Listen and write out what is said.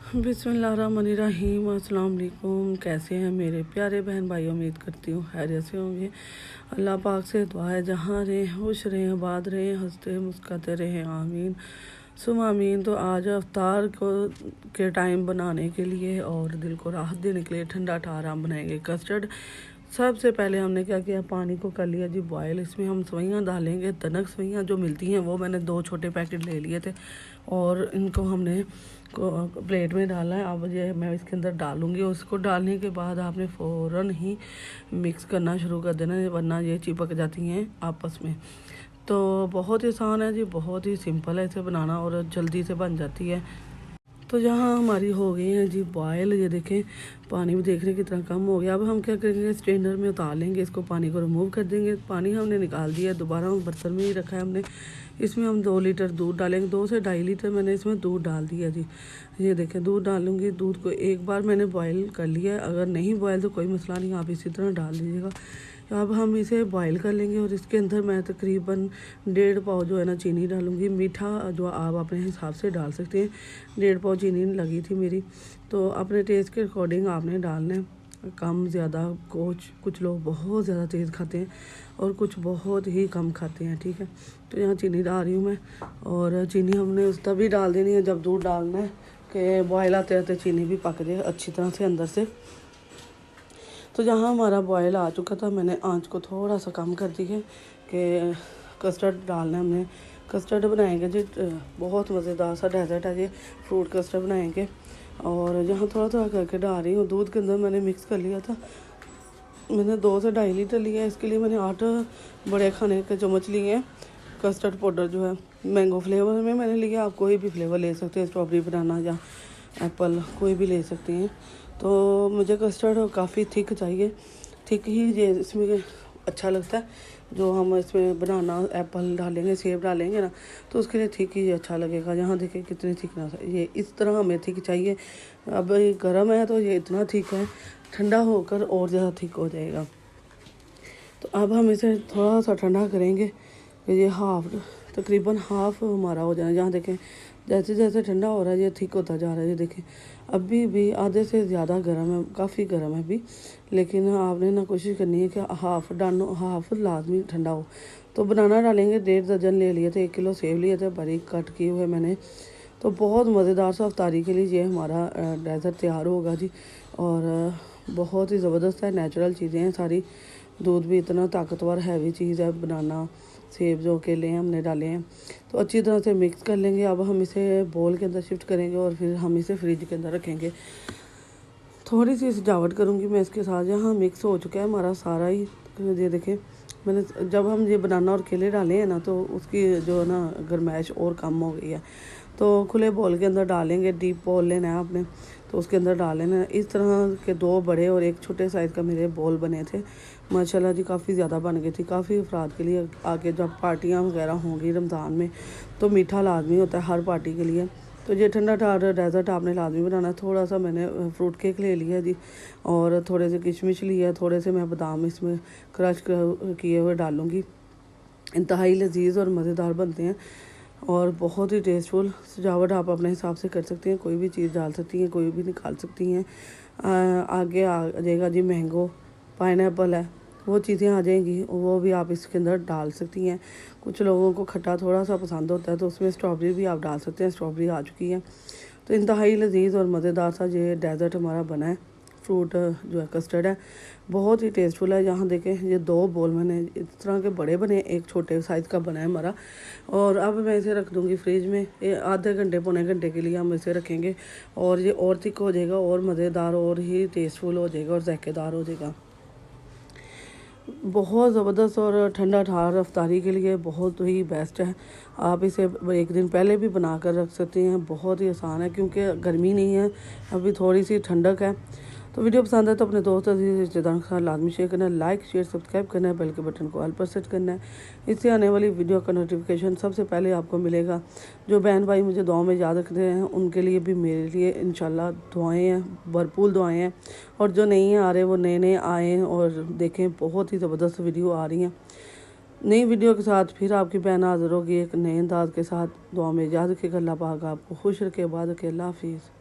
बिस्मिल्लाहिर्रहमानिर्रहीम। अस्सलाम वालेकुम। कैसे हैं मेरे प्यारे बहन भाई? उम्मीद करती हूँ खैरियत से होंगे। अल्लाह पाक से दुआ है जहाँ रहें खुश रहें, आबाद रहें, हंसते मुस्कुराते रहें, आमीन सुम आमीन। तो आज अफ्तार को के टाइम बनाने के लिए और दिल को राहत देने के लिए ठंडा ठार हम बनाएंगे कस्टर्ड। सबसे पहले हमने क्या किया, पानी को कर लिया जी बॉयल। इसमें हम सवैयाँ डालेंगे, तनक सवैयाँ जो मिलती हैं वो मैंने 2 छोटे पैकेट ले लिए थे और इनको हमने प्लेट में डाला है। अब ये मैं इसके अंदर डालूँगी। उसको डालने के बाद आपने फ़ौरन ही मिक्स करना शुरू कर देना, वरना ये चिपक जाती हैं आपस में। तो बहुत ही आसान है जी, बहुत ही सिंपल है इसे बनाना और जल्दी से बन जाती है। तो यहाँ हमारी हो गई है जी बॉयल। ये देखें पानी भी देख रहे हैं कितना कम हो गया। अब हम क्या करेंगे, स्ट्रेनर में उतार लेंगे इसको, पानी को रिमूव कर देंगे। पानी हमने निकाल दिया, दोबारा हम बर्तन में ही रखा है हमने। इसमें हम 2 लीटर दूध डालेंगे, 2 से 2.5 लीटर मैंने इसमें दूध डाल दिया जी। ये देखें दूध डालूँगी। दूध को एक बार मैंने बॉयल कर लिया है, अगर नहीं बॉयल तो कोई मसला नहीं, आप इसी तरह डाल दीजिएगा। अब हम इसे बॉईल कर लेंगे और इसके अंदर मैं तकरीबन 1.5 पाव जो है ना चीनी डालूँगी। मीठा जो आप अपने हिसाब से डाल सकते हैं। 1.5 पाव चीनी लगी थी मेरी, तो अपने टेस्ट के अकॉर्डिंग आपने डालना है, कम ज़्यादा। कुछ लोग बहुत ज़्यादा तेज़ खाते हैं और कुछ बहुत ही कम खाते हैं, ठीक है। तो यहाँ चीनी डाल रही हूँ मैं, और चीनी हमने उस तभी डाल देनी है जब दूध डालना है कि बॉयल आते आते चीनी भी पक जाए अच्छी तरह से अंदर से। तो जहाँ हमारा बॉयल आ चुका था, मैंने आंच को थोड़ा सा कम कर दी है कि कस्टर्ड डालना है हमने। कस्टर्ड बनाएंगे जी, बहुत मज़ेदार सा डेजर्ट है ये, फ्रूट कस्टर्ड बनाएंगे। और यहाँ थोड़ा थोड़ा करके डाल रही हूँ। दूध के अंदर मैंने मिक्स कर लिया था, मैंने 2 से 2.5 लीटर लिया है। इसके लिए मैंने 8 बड़े खाने के चम्मच लिए हैं। कस्टर्ड पाउडर जो है मैंगो फ्लेवर में मैंने लिया, आप कोई भी फ्लेवर ले सकते हैं, स्ट्रॉबेरी बनाना या एप्पल कोई भी ले सकते हैं। तो मुझे कस्टर्ड काफ़ी थिक चाहिए, थिक ही ये इसमें अच्छा लगता है। जो हम इसमें बनाना एप्पल डालेंगे, सेब डालेंगे ना, तो उसके लिए थिक ही अच्छा लगेगा। यहाँ देखिए कितनी थिकनेस है, ये इस तरह हमें थिक चाहिए। अब ये गर्म है तो ये इतना थिक है, ठंडा होकर और ज़्यादा थिक हो जाएगा। तो अब हम इसे थोड़ा सा ठंडा करेंगे। ये तकरीबन हाफ़ हमारा हो जाना। जहाँ देखें जैसे जैसे ठंडा हो रहा है ये थिक होता जा रहा है। ये देखें अभी भी आधे से ज़्यादा गर्म है, काफ़ी गर्म है अभी, लेकिन आपने ना कोशिश करनी है कि हाफ़ लाजमी ठंडा हो। तो बनाना डालेंगे, 1.5 दर्जन ले लिए थे, 1 किलो सेब लिए थे बारीक कट किए हुए मैंने। तो बहुत मज़ेदार सा अफ्तारी के लिए ये हमारा डेज़र्ट तैयार होगा जी। और बहुत ही ज़बरदस्त है, नेचुरल चीज़ें हैं सारी। दूध भी इतना ताकतवर हैवी चीज़ है, बनाना सेब जो केले हैं हमने डाले हैं। तो अच्छी तरह से मिक्स कर लेंगे। अब हम इसे बोल के अंदर शिफ्ट करेंगे और फिर हम इसे फ्रिज के अंदर रखेंगे। थोड़ी सी सजावट करूँगी मैं इसके साथ। यहाँ मिक्स हो चुका है हमारा सारा ही। ये देखें मैंने जब हम ये बनाना और केले डाले हैं ना, तो उसकी जो है ना गर्माइश और कम हो गई है। तो खुले बोल के अंदर डालेंगे, डीप बोल लेना है आपने, तो उसके अंदर डाल लेना है। इस तरह के 2 बड़े और 1 छोटे साइज़ का मेरे बोल बने थे माशाल्लाह जी, काफ़ी ज़्यादा बन गई थी। काफ़ी अफराद के लिए आगे जब पार्टियाँ वगैरह होंगी रमज़ान में, तो मीठा लाजमी होता है हर पार्टी के लिए। तो ये ठंडा ठार डेज़र्ट आपने लाजमी बनाना है। थोड़ा सा मैंने फ्रूट केक ले लिया जी, और थोड़े से किशमिश लिया, थोड़े से मैं बादाम इसमें क्रश किए हुए डालूँगी। इंतहाई लजीज़ और मज़ेदार बनते हैं और बहुत ही टेस्टफुल। सजावट आप अपने हिसाब से कर सकती हैं, कोई भी चीज़ डाल सकती हैं, कोई भी निकाल सकती हैं। आगे आ जाएगा जी मैंगो, पाइनएप्पल है, वो चीज़ें आ जाएंगी, वो भी आप इसके अंदर डाल सकती हैं। कुछ लोगों को खट्टा थोड़ा सा पसंद होता है, तो उसमें स्ट्रॉबेरी भी आप डाल सकते हैं। स्ट्रॉबेरी आ चुकी है। तो इंतहाई लजीज़ और मज़ेदार सा ये डेज़र्ट हमारा बना है। फ्रूट जो है कस्टर्ड है, बहुत ही टेस्टफुल है। यहाँ देखें ये 2 बोल मैंने इस तरह के बड़े बने, 1 छोटे साइज़ का बना है हमारा। और अब मैं इसे रख दूँगी फ्रिज में। आधे घंटे पौने घंटे के लिए हम इसे रखेंगे और ये और थिक हो जाएगा और मज़ेदार और ही टेस्टफुल हो जाएगा और ज़ायकेदार हो जाएगा। बहुत ज़बरदस्त और ठंडा ठार अफ्तारी के लिए बहुत ही बेस्ट है। आप इसे 1 दिन पहले भी बना कर रख सकते हैं। बहुत ही आसान है क्योंकि गर्मी नहीं है, अभी थोड़ी सी ठंडक है। तो वीडियो पसंद है तो अपने दोस्त अजीज़ रिश्तेदारों के साथ लाजमी शेयर करना है, लाइक शेयर सब्सक्राइब करना है, बेल के बटन को ऑल पर सेट करना है। इससे आने वाली वीडियो का नोटिफिकेशन सबसे पहले आपको मिलेगा। जो बहन भाई मुझे दुआ में याद रखते हैं उनके लिए भी मेरे लिए इंशाल्लाह दुआएं हैं, भरपूर दुआएं हैं। और जो नहीं आ रहे वो नए नए आए और देखें, बहुत ही ज़बरदस्त वीडियो आ रही हैं। नई वीडियो के साथ फिर आपकी बहन हाज़िर होगी एक नए अंदाज के साथ। दुआ में याद रखिएगा। अल्लाह पाक आपको खुश रखे, आबाद रखे। अल्लाह हाफिज़।